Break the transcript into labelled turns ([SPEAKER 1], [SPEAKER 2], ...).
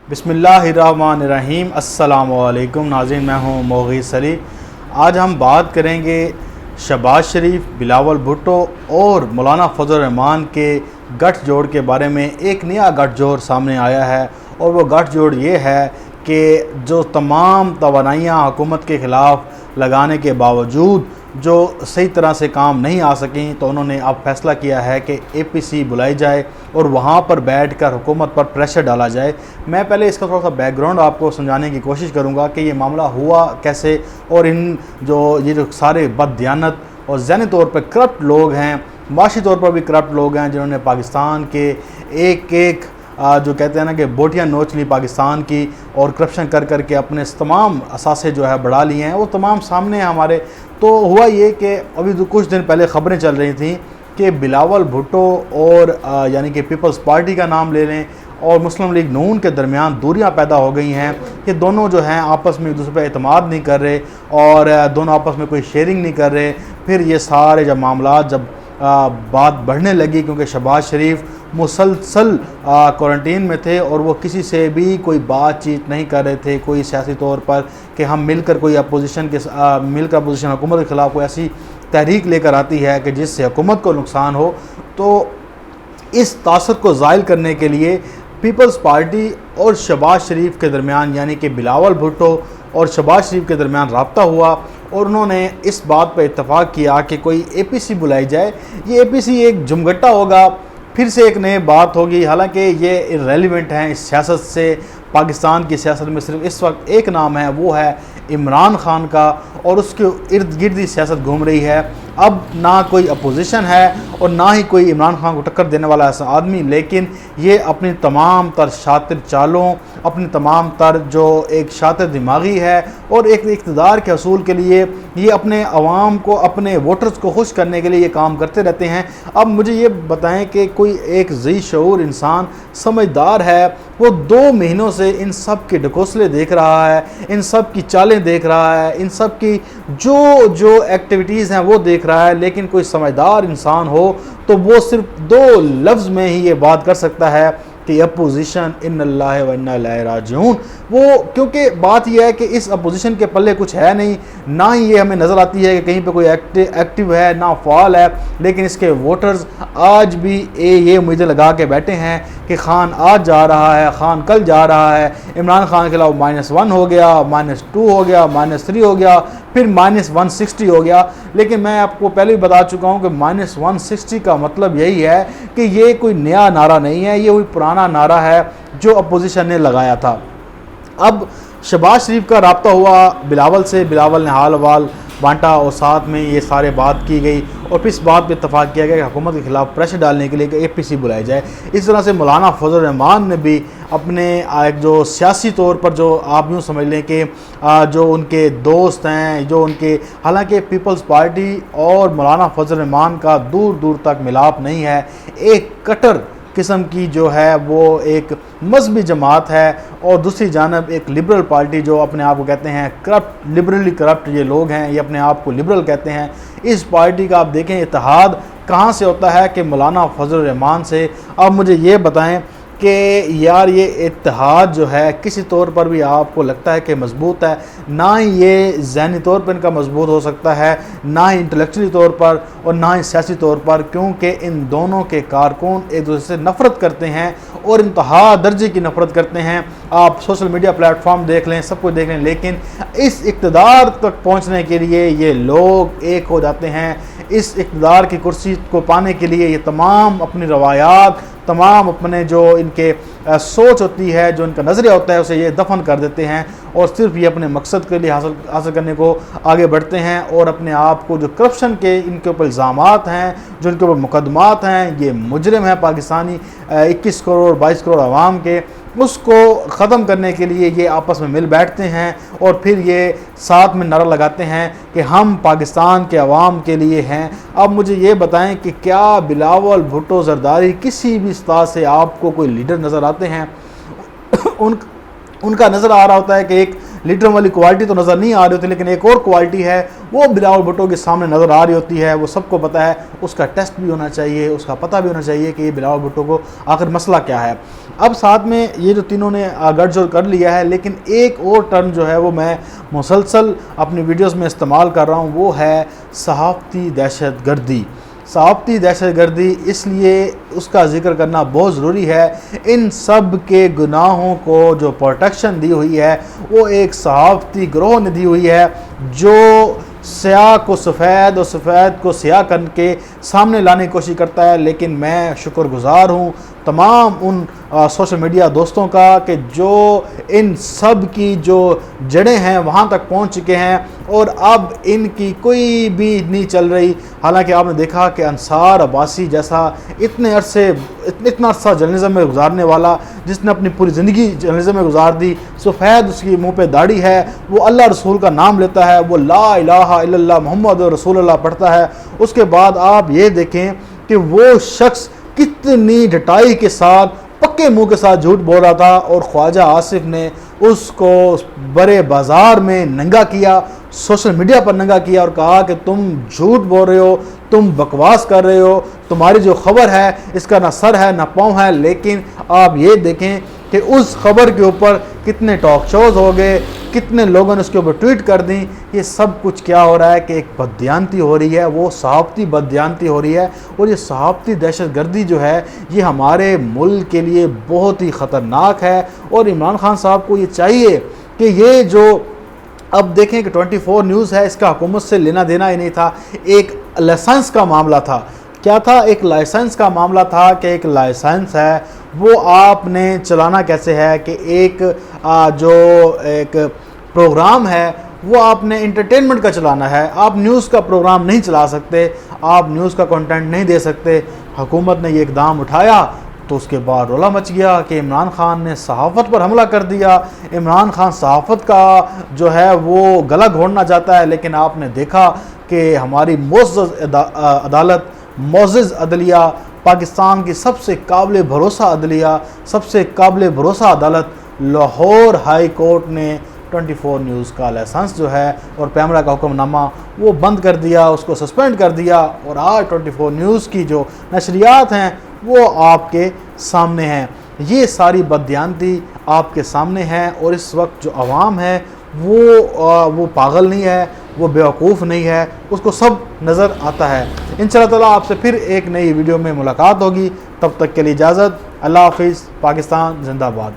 [SPEAKER 1] बिस्मिल्लाहिर्रहमानिर्रहीम। अस्सलामुअलैकुम नाज़रीन, मैं हूँ मोगीस अली। आज हम बात करेंगे शहबाज शरीफ, बिलावल भुट्टो और मौलाना फजल रहमान के गठजोड़ के बारे में। एक नया गठजोड़ सामने आया है और वो गठजोड़ ये है कि जो तमाम तवानाइयाँ हुकूमत के ख़िलाफ़ लगाने के बावजूद जो सही तरह से काम नहीं आ सकें, तो उन्होंने अब फैसला किया है कि APC बुलाई जाए और वहाँ पर बैठकर हुकूमत पर प्रेशर डाला जाए। मैं पहले इसका थोड़ा सा बैकग्राउंड आपको समझाने की कोशिश करूँगा कि ये मामला हुआ कैसे, और ये जो सारे बददियानत और ज़हनी तौर पर करप्ट लोग हैं, माशी तौर पर भी करप्ट लोग हैं, जिन्होंने पाकिस्तान के एक जो कहते हैं ना कि बोटियाँ नोच ली पाकिस्तान की, और करप्शन कर कर के अपने तमाम असासे जो है बढ़ा लिए हैं, वो तमाम सामने हैं हमारे। तो हुआ ये कि अभी तो कुछ दिन पहले ख़बरें चल रही थी कि बिलावल भुट्टो और यानी कि पीपल्स पार्टी का नाम ले लें और मुस्लिम लीग नून के दरमियान दूरियां पैदा हो गई हैं कि दोनों जो हैं आपस में एक दूसरे पर एतमाद नहीं कर रहे और दोनों आपस में कोई शेयरिंग नहीं कर रहे। फिर ये सारे जब मामला बात बढ़ने लगी, क्योंकि शहबाज शरीफ मुसलसल क्वारंटीन में थे और वो किसी से भी कोई बातचीत नहीं कर रहे थे कोई सियासी तौर पर कि हम मिलकर कोई मिलकर अपोजिशन हुकूमत के ख़िलाफ़ कोई ऐसी तहरीक लेकर आती है कि जिससे हुकूमत को नुकसान हो। तो इस तासर को ज़ायल करने के लिए पीपल्स पार्टी और शहबाज शरीफ के दरमियान, यानी कि बिलावल भुट्टो और शहबाज शरीफ के दरमियान रब्ता हुआ और उन्होंने इस बात पर इत्तफ़ाक़ किया कि कोई APC बुलाई जाए। ये APC एक जुमगट्टा होगा, फिर से एक नई बात होगी। हालांकि ये इर्रेलेवेंट हैं इस सियासत से। पाकिस्तान की सियासत में सिर्फ इस वक्त एक नाम है, वो है इमरान खान का, और उसके इर्द गिर्द ही सियासत घूम रही है। अब ना कोई अपोजिशन है और ना ही कोई इमरान खान को टक्कर देने वाला ऐसा आदमी, लेकिन ये अपनी तमाम तर शातिर चालों, अपनी तमाम तर जो एक शातिर दिमागी है और एक इक़्तिदार के हसूल के लिए ये अपने अवाम को, अपने वोटर्स को खुश करने के लिए ये काम करते रहते हैं। अब मुझे ये बताएं कि कोई एक ज़ी शऊर इंसान समझदार है, वो 2 महीनों से इन सब के ढकोसले देख रहा है, इन सब की चालें देख रहा है, इन सब की जो एक्टिविटीज़ हैं वो देख रहा है, लेकिन कोई समझदार इंसान हो तो वो सिर्फ 2 लफ्ज़ में ही ये बात कर सकता है कि अपोजिशन इन्नल्लाहि व इन्ना इलैहि राजिऊन। वो क्योंकि बात यह है कि इस अपोजिशन के पल्ले कुछ है नहीं, ना ही ये हमें नज़र आती है कि कहीं पे कोई एक्टिव है, ना फ़ाल है, लेकिन इसके वोटर्स आज भी ये उम्मीदें लगा के बैठे हैं कि खान आज जा रहा है, खान कल जा रहा है। इमरान खान के खिलाफ -1 हो गया, -2 हो गया, -3 हो गया, फिर -160 हो गया। लेकिन मैं आपको पहले भी बता चुका हूँ कि -160 का मतलब यही है कि ये कोई नया नारा नहीं है, ये कोई पुराना नारा है जो अपोजिशन ने लगाया था। अब शहबाज शरीफ का रब्ता हुआ बिलावल से, बिलावल ने हाल अहवाल बांटा और साथ में ये सारे बात की गई और फिर इस बात पर इत्तफाक़ किया गया कि हुकूमत के ख़िलाफ़ प्रेशर डालने के लिए APC बुलाई जाए। इस तरह से मौलाना फजल रहमान ने भी अपने एक जो सियासी तौर पर, जो आप यूँ समझ लें कि जो उनके दोस्त हैं, जो उनके, हालांकि पीपल्स पार्टी और मौलाना फजल रहमान का दूर दूर तक मिलाप नहीं है। एक कट्टर किस्म की जो है वो एक मजहबी जमात है और दूसरी जानब एक लिबरल पार्टी जो अपने आप को कहते हैं करप्ट, लिबरली करप्ट ये लोग हैं, ये अपने आप को लिबरल कहते हैं। इस पार्टी का आप देखें इत्तेहाद कहाँ से होता है कि मौलाना फजल रहमान से। अब मुझे ये बताएं कि यार ये इत्तेहाद जो है किसी तौर पर भी आपको लगता है कि मजबूत है? ना ही ये ज़हनी तौर पर इनका मजबूत हो सकता है, ना ही इंटेलेक्चुअली तौर पर और ना ही सियासी तौर पर, क्योंकि इन दोनों के कारकुन एक दूसरे से नफ़रत करते हैं और इंतहा दर्जे की नफ़रत करते हैं। आप सोशल मीडिया प्लेटफॉर्म देख लें, सब कुछ देख लें, लेकिन इस इक़्तिदार तक पहुँचने के लिए ये लोग एक हो जाते हैं। इस इक़्तिदार की कुर्सी को पाने के लिए ये तमाम अपनी रवायात, तमाम अपने जो इनके सोच होती है, जो इनका नज़रिया होता है, उसे ये दफन कर देते हैं और सिर्फ ये अपने मकसद के लिए हासिल करने को आगे बढ़ते हैं और अपने आप को जो करप्शन के इनके ऊपर इल्ज़ामात हैं, जो इनके ऊपर मुकदमात हैं, ये मुजरिम है पाकिस्तानी 21 करोड़ 22 करोड़ आवाम के, उसको ख़त्म करने के लिए ये आपस में मिल बैठते हैं और फिर ये साथ में नारा लगाते हैं कि हम पाकिस्तान के अवाम के लिए हैं। अब मुझे ये बताएं कि क्या बिलावल भुट्टो जरदारी किसी भी सतह से आपको कोई लीडर नज़र आते हैं? उनका नज़र आ रहा होता है कि एक लीडर वाली क्वालिटी तो नज़र नहीं आ रही होती, लेकिन एक और क्वालिटी है वो बिलावल भुट्टो के सामने नज़र आ रही होती है। वो सबको पता है, उसका टेस्ट भी होना चाहिए, उसका पता भी होना चाहिए कि बिलावल भुट्टो को आखिर मसला क्या है। अब साथ में ये जो तीनों ने गठजोड़ कर लिया है, लेकिन एक और टर्म जो है वो मैं मुसलसल अपनी वीडियोस में इस्तेमाल कर रहा हूँ, वो है सहाफ़ती दहशत गर्दी। सहाफ़ती दहशत गर्दी इसलिए उसका ज़िक्र करना बहुत ज़रूरी है। इन सब के गुनाहों को जो प्रोटेक्शन दी हुई है वो एक सहाफ़ती गिरोह ने दी हुई है, जो स्याह को सफ़ेद और सफ़ेद को स्याह करके सामने लाने की कोशिश करता है। लेकिन मैं शुक्रगुज़ार हूँ तमाम उन सोशल मीडिया दोस्तों का कि जो इन सब की जो जड़ें हैं वहाँ तक पहुँच चुके हैं और अब इनकी कोई भी नहीं चल रही। हालांकि आपने देखा कि अंसार अब्बासी जैसा इतने इतना अर्सा जर्नलिज़म में गुजारने वाला, जिसने अपनी पूरी ज़िंदगी जर्नलिज़म में गुजार दी, सफ़ेद उसकी मुंह पे दाढ़ी है, वो अल्लाह रसूल का नाम लेता है, वो ला इलाहा इल्लल्लाह मुहम्मद रसूलुल्लाह पढ़ता है। उसके बाद आप ये देखें कि वो शख्स कितनी डटाई के साथ, पक्के मुंह के साथ झूठ बोल रहा था और ख्वाजा आसिफ ने उसको बड़े बाज़ार में नंगा किया, सोशल मीडिया पर नंगा किया और कहा कि तुम झूठ बोल रहे हो, तुम बकवास कर रहे हो, तुम्हारी जो खबर है इसका ना सर है ना पाँव है। लेकिन आप ये देखें कि उस खबर के ऊपर कितने टॉक शोज़ हो गए, कितने लोगों ने उसके ऊपर ट्वीट कर दी। ये सब कुछ क्या हो रहा है कि एक बददियानती हो रही है, वो सहाफ़ती बददियानती हो रही है। और ये सहाफ़ती दहशत गर्दी जो है ये हमारे मुल्क के लिए बहुत ही ख़तरनाक है। और इमरान खान साहब को ये चाहिए कि ये जो अब देखें कि 24 न्यूज़ है, इसका हुकूमत से लेना देना ही नहीं था। एक लाइसेंस का मामला था, क्या था, एक लाइसेंस का मामला था कि एक लाइसेंस है वो आपने चलाना कैसे है कि एक जो एक प्रोग्राम है वो आपने इंटरटेनमेंट का चलाना है, आप न्यूज़ का प्रोग्राम नहीं चला सकते, आप न्यूज़ का कंटेंट नहीं दे सकते। हुकूमत ने ये इकदाम उठाया तो उसके बाद रोला मच गया कि इमरान खान ने सहाफ़त पर हमला कर दिया। इमरान खान सहाफ़त का जो है वो गला घोंटना चाहता है। लेकिन आपने देखा कि हमारी मोअज़्ज़ज़ अदालत, मोअज़्ज़ज़ अदलिया, पाकिस्तान की सबसे काबिल भरोसा अदलिया, सबसे काबिल भरोसा अदालत लाहौर हाई कोर्ट ने 24 न्यूज़ का लाइसेंस जो है और पैमरा का हुक्मनामा वो बंद कर दिया, उसको सस्पेंड कर दिया। और आज 24 न्यूज़ की जो नशरियात हैं वो आपके सामने हैं। ये सारी बददियानती आपके सामने है। और इस वक्त जो अवाम है वो पागल नहीं है, वो बेवकूफ़ नहीं है, उसको सब नज़र आता है। इंशाअल्लाह ताला आपसे फिर एक नई वीडियो में मुलाकात होगी। तब तक के लिए इजाज़त। अल्लाह हाफ़िज़। पाकिस्तान जिंदाबाद।